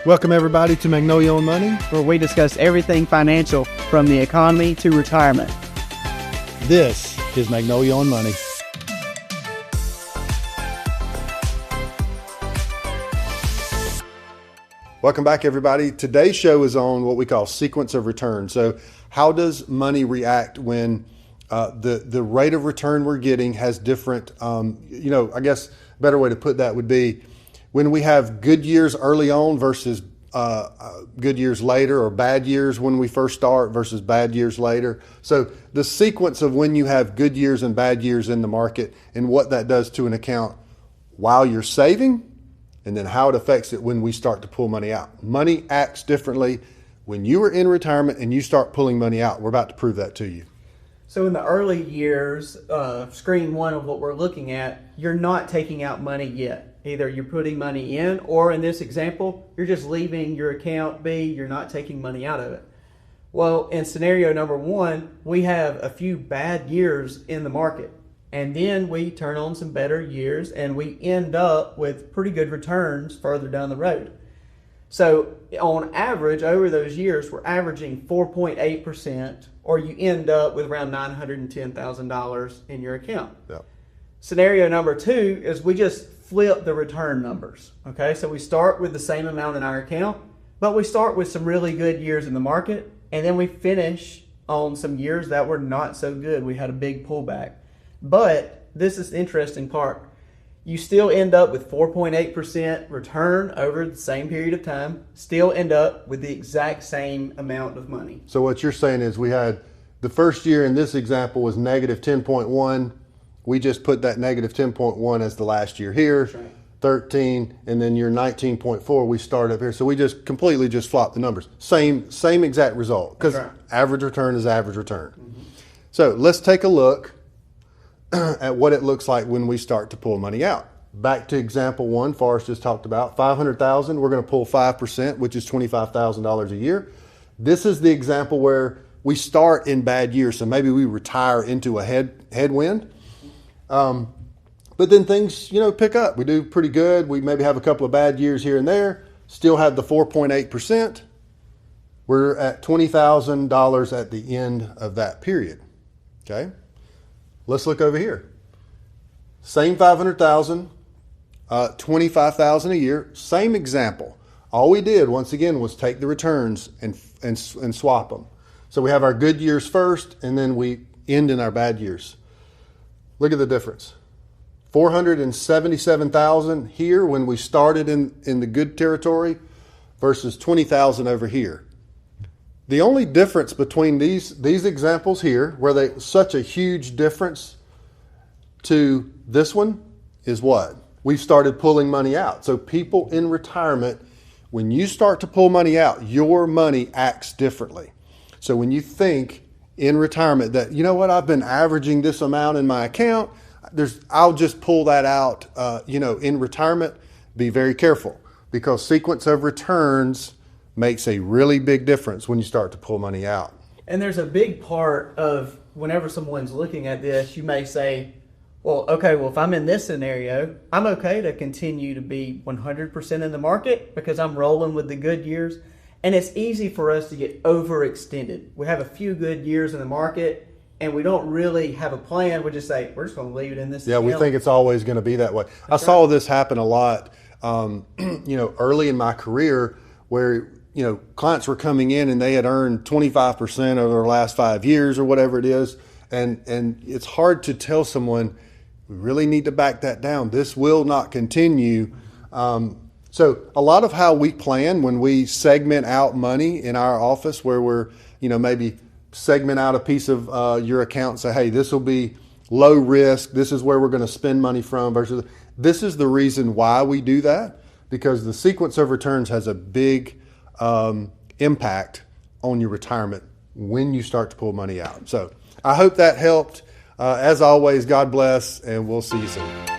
Welcome everybody to Magnolia on Money, where we discuss everything financial from the economy to retirement. This is Magnolia on Money. Welcome back everybody. Today's show is on what we call sequence of return. So how does money react when the rate of return we're getting has different, I guess a better way to put that would be when we have good years early on versus good years later, or bad years when we first start versus bad years later. So the sequence of when you have good years and bad years in the market and what that does to an account while you're saving, and then how it affects it when we start to pull money out. Money acts differently when you are in retirement and you start pulling money out. We're about to prove that to you. So in the early years, screen one of what we're looking at, you're not taking out money yet. Either you're putting money in, or in this example, you're just leaving your account be, you're not taking money out of it. Well, in scenario number one, we have a few bad years in the market, and then we turn on some better years, and we end up with pretty good returns further down the road. So on average, over those years, we're averaging 4.8%, or you end up with around $910,000 in your account. Yep. Scenario number two is we just flip the return numbers. Okay, so we start with the same amount in our account, but we start with some really good years in the market, and then we finish on some years that were not so good. We had a big pullback. But this is the interesting part. You still end up with 4.8% return over the same period of time, still end up with the exact same amount of money. So what you're saying is we had the first year in this example was negative 10.1. We just put that negative 10.1 as the last year here, That's right. 13, and then year 19.4, we start up here. So we just completely just flopped the numbers. Same exact result, because right. Average return is average return. Mm-hmm. So let's take a look at what it looks like when we start to pull money out. Back to example one, Forrest just talked about, $500,000, we're going to pull 5%, which is $25,000 a year. This is the example where we start in bad years, so maybe we retire into a headwind. But then things, pick up. We do pretty good. We maybe have a couple of bad years here and there, still have the 4.8%. We're at $20,000 at the end of that period. Okay. Let's look over here. Same 500,000, 25,000 a year, same example. All we did once again was take the returns and swap them. So we have our good years first, and then we end in our bad years. Look at the difference. 477,000 here when we started in the good territory versus 20,000 over here. The only difference between these examples here, where they such a huge difference to this one, is what? We've started pulling money out. So people in retirement, when you start to pull money out, your money acts differently. So when you think in retirement that, I've been averaging this amount in my account, I'll just pull that out, in retirement, be very careful, because sequence of returns makes a really big difference when you start to pull money out. And there's a big part of whenever someone's looking at this, you may say, if I'm in this scenario, I'm okay to continue to be 100% in the market because I'm rolling with the good years. And it's easy for us to get overextended. We have a few good years in the market and we don't really have a plan. We just say, we're just going to leave it in this. Yeah, we think it's always going to be that way. I saw this happen a lot, early in my career where, clients were coming in and they had earned 25% over their last 5 years or whatever it is. And it's hard to tell someone, we really need to back that down. This will not continue. So a lot of how we plan when we segment out money in our office, where we're, maybe segment out a piece of your account and say, hey, this will be low risk. This is where we're going to spend money from versus this is the reason why we do that, because the sequence of returns has a big impact on your retirement when you start to pull money out. So I hope that helped. As always, God bless, and we'll see you soon.